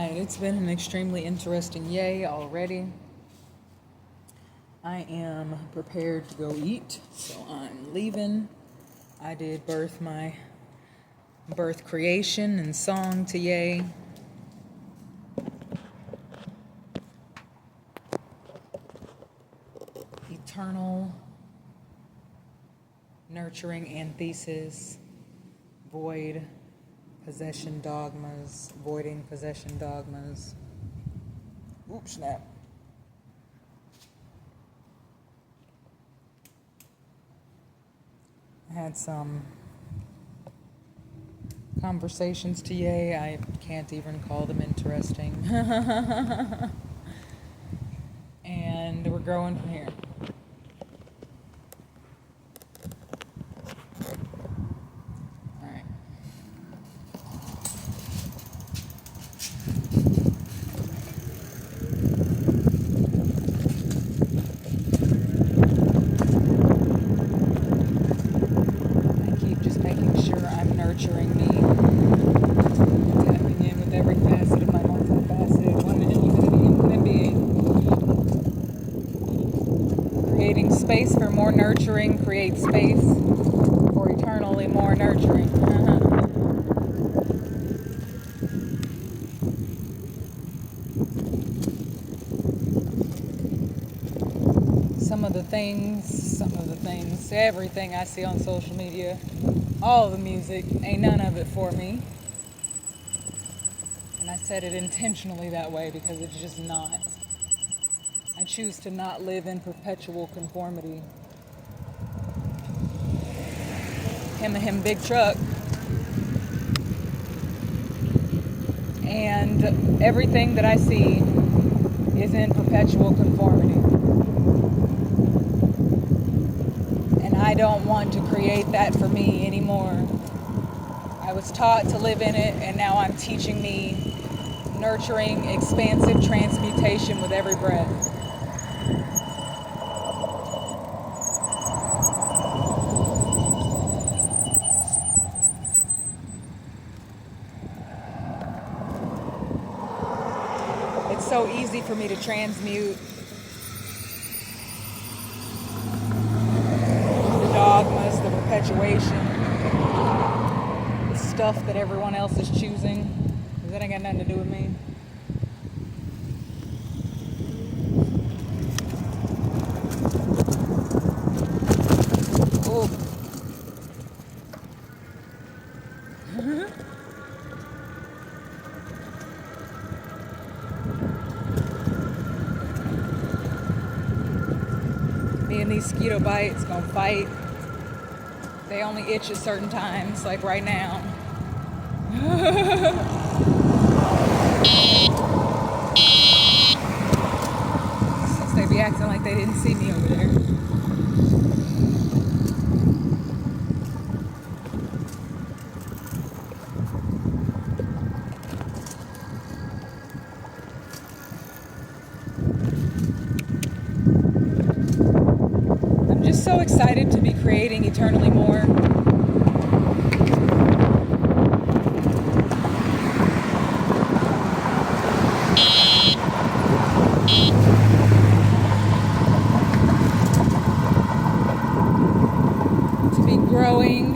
It's been an extremely interesting yay already. I am prepared to go eat, so I'm leaving. I did my birth creation and song to yay. Eternal Nurturing Antheses, voiding possession dogmas. Oops, snap. I had some conversations today. I can't even call them interesting. And we're growing from here. Nurturing me, tapping in with every facet of my multi-faceted one infinite being, creating space for more nurturing, create space for eternally more nurturing. Some of the things, everything I see on social media, all the music, ain't none of it for me. And I said it intentionally that way because it's just not. I choose to not live in perpetual conformity. Him, big truck. And everything that I see is in perpetual conformity. I don't want to create that for me anymore. I was taught to live in it, and now I'm teaching me nurturing, expansive transmutation with every breath. It's so easy for me to transmute dogmas, the perpetuation, the stuff that everyone else is choosing, because that ain't got nothing to do with me. Oh. Me and these mosquito bites gonna fight. They only itch at certain times, like right now. Since they be acting like they didn't see me over there. I'm just so excited to be creating eternally more. To be growing.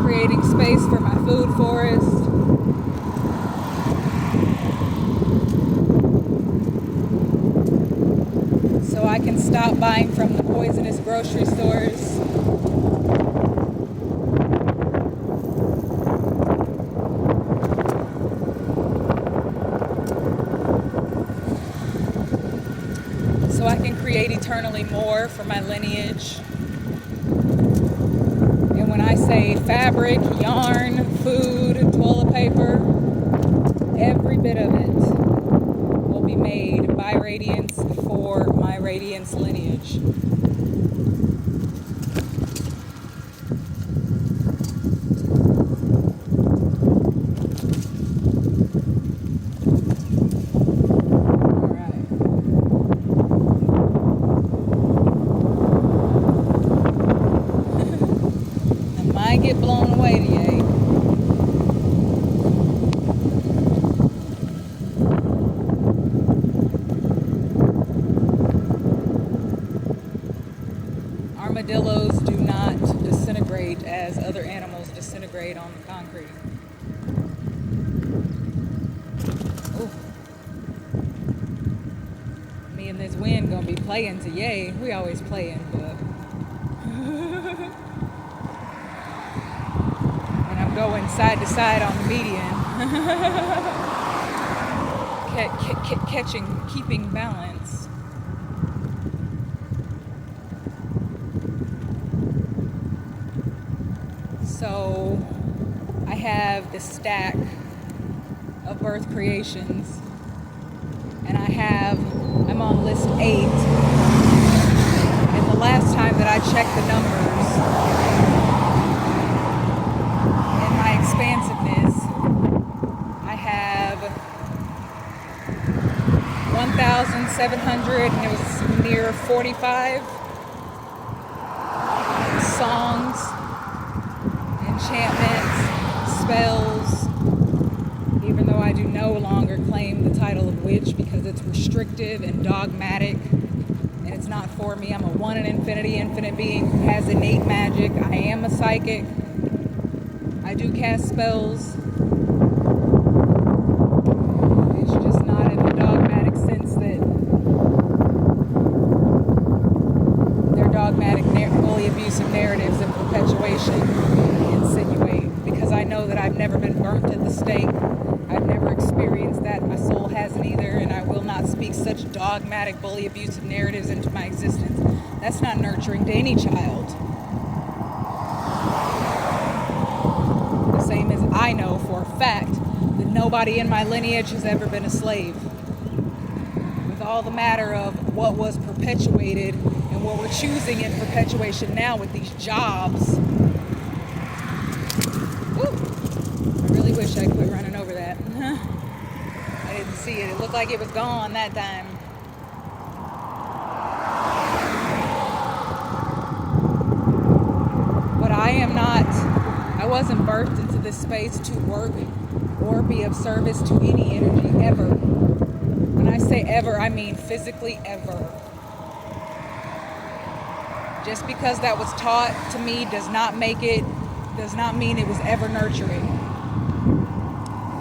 Creating space for my food forest. So I can stop buying from the poisonous grocery stores. So I can create eternally more for my lineage. And when I say fabric, yarn, food, toilet paper, every bit of it will be made by Radiance for my Radiance lineage. All right. might get blown away today. Armadillos do not disintegrate as other animals disintegrate on the concrete. Ooh. Me and this wind gonna be playing today. We always playing, but and I'm going side to side on the median. Keeping balance. So I have this stack of birth creations, and I'm on list 8, and the last time that I checked the numbers in my expansiveness, I have 1,700, and it was near 45 songs, enchantments, spells, even though I do no longer claim the title of witch because it's restrictive and dogmatic, and it's not for me. I'm a one in infinity, infinite being who has innate magic. I am a psychic. I do cast spells. It's just not in the dogmatic sense that they're dogmatic, fully abusive narratives of perpetuation insinuate, because I know that I've never been burnt at the stake. I've never experienced that. My soul hasn't either, and I will not speak such dogmatic, bully, abusive narratives into my existence. That's not nurturing to any child. The same as I know for a fact that nobody in my lineage has ever been a slave. With all the matter of what was perpetuated and what we're choosing in perpetuation now with these jobs. Woo! I really wish I quit running over that. I didn't see it. It looked like it was gone that time. But I wasn't birthed into this space to work or be of service to any energy ever. When I say ever, I mean physically ever. Just because that was taught to me does not mean it was ever nurturing.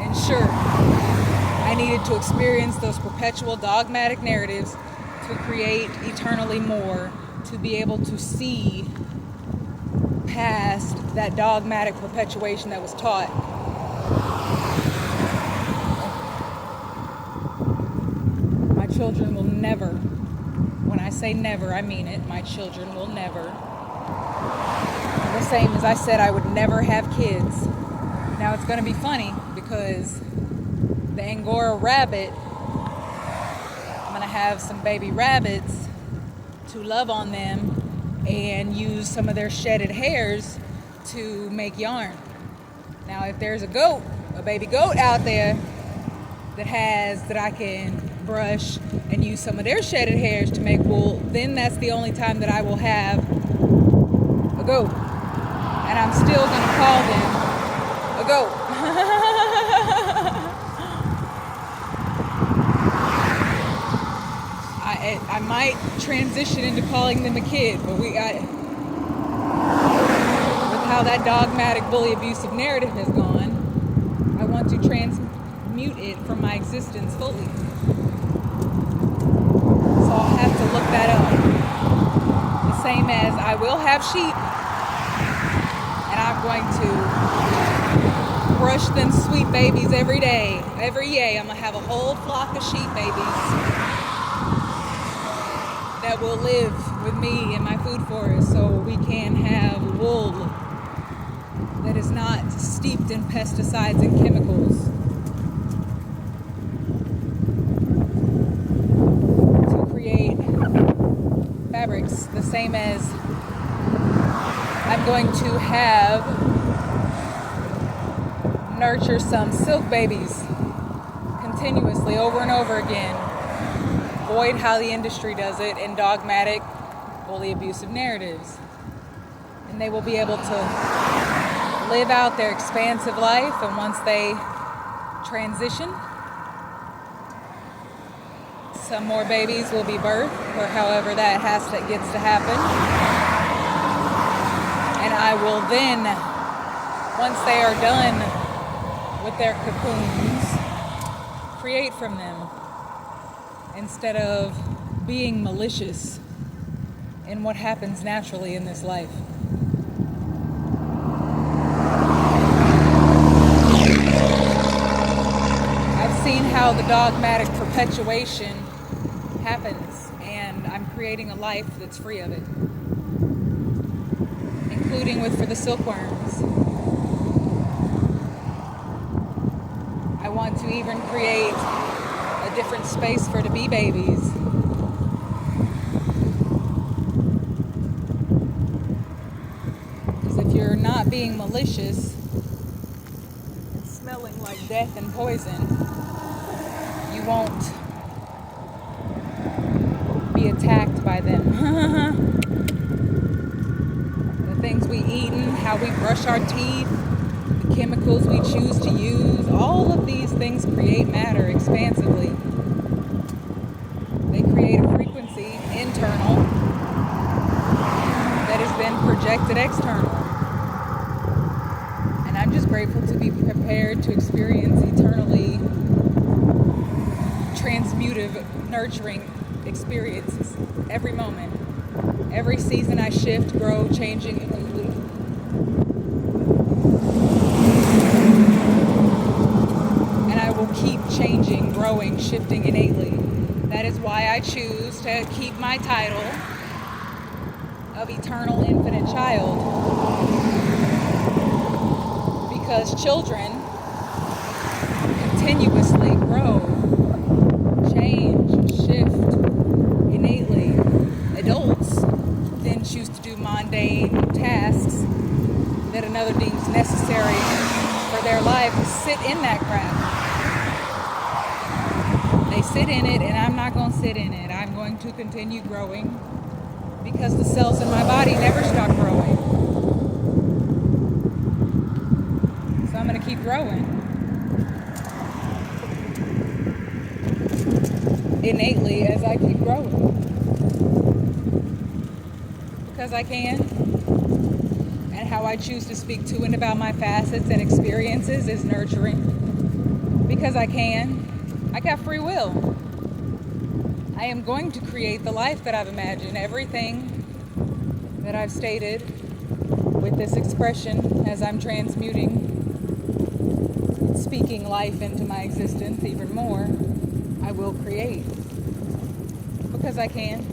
And sure, I needed to experience those perpetual dogmatic narratives to create eternally more, to be able to see past that dogmatic perpetuation that was taught. My children will never, when I say never, I mean it, my children will never. The same as I said I would never have kids. Now it's going to be funny because the Angora rabbit, I'm going to have some baby rabbits to love on them and use some of their shedded hairs to make yarn. Now if there's a baby goat out there that I can brush and use some of their shedded hairs to make wool, then that's the only time that I will have a goat. And I'm still going to call them a goat. I might transition into calling them a kid, but with how that dogmatic, bully, abusive narrative has gone, I want to transmute it from my existence fully. So I'll have to look that up. The same as I will have sheep, and I'm going to brush them sweet babies every day. Every day I'm going to have a whole flock of sheep babies that will live with me in my food forest so we can have wool that is not steeped in pesticides and chemicals. To create fabrics, the same as I'm going to nurture some silk babies continuously over and over again. Avoid how the industry does it in dogmatic, fully abusive narratives. And they will be able to live out their expansive life, and once they transition, some more babies will be birthed, or however that gets to happen. And I will then, once they are done with their cocoons, create from them instead of being malicious in what happens naturally in this life. I've seen how the dogmatic perpetuation happens, and I'm creating a life that's free of it, including for the silkworms. I want to even create a different space for the bee babies. Because if you're not being malicious and smelling like death and poison, you won't be attacked by them. The things we eat and how we brush our teeth, the chemicals we choose to use, all of these things create matter expansively. They create a frequency internal that has been projected external. And I'm just grateful to be prepared to experience eternally transmutive, nurturing experiences every moment. Every season I shift, grow, changing innately. And I will keep changing, growing, shifting innately. That is why I choose to keep my title of Eternal Infinite Child. Because children continuously grow, change, shift innately. Adults then choose to do mundane tasks that another deems necessary for their life, sit in that crap. They sit in it, and I'm not going to sit in it. I'm going to continue growing because the cells in my body never stop growing. So I'm going to keep growing innately as I keep growing. Because I can. And how I choose to speak to and about my facets and experiences is nurturing. Because I can. I got free will. I am going to create the life that I've imagined. Everything that I've stated with this expression as I'm transmuting, speaking life into my existence even more, I will create. Because I can.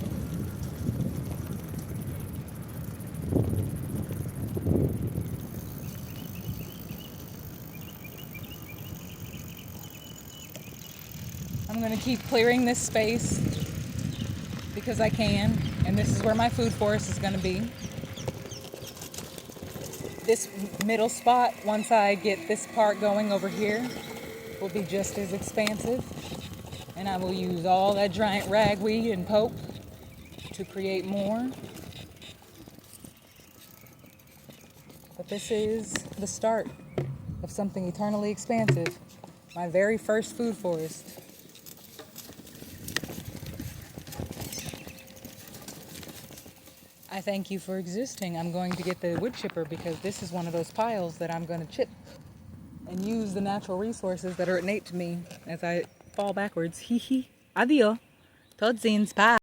I'm going to keep clearing this space because I can, and this is where my food forest is going to be. This middle spot, once I get this part going over here, will be just as expansive, and I will use all that giant ragweed and poke to create more. But this is the start of something eternally expansive, my very first food forest. I thank you for existing. I'm going to get the wood chipper because this is one of those piles that I'm going to chip and use the natural resources that are innate to me as I fall backwards. Hee hee. Adios. Tot ziens. Bye.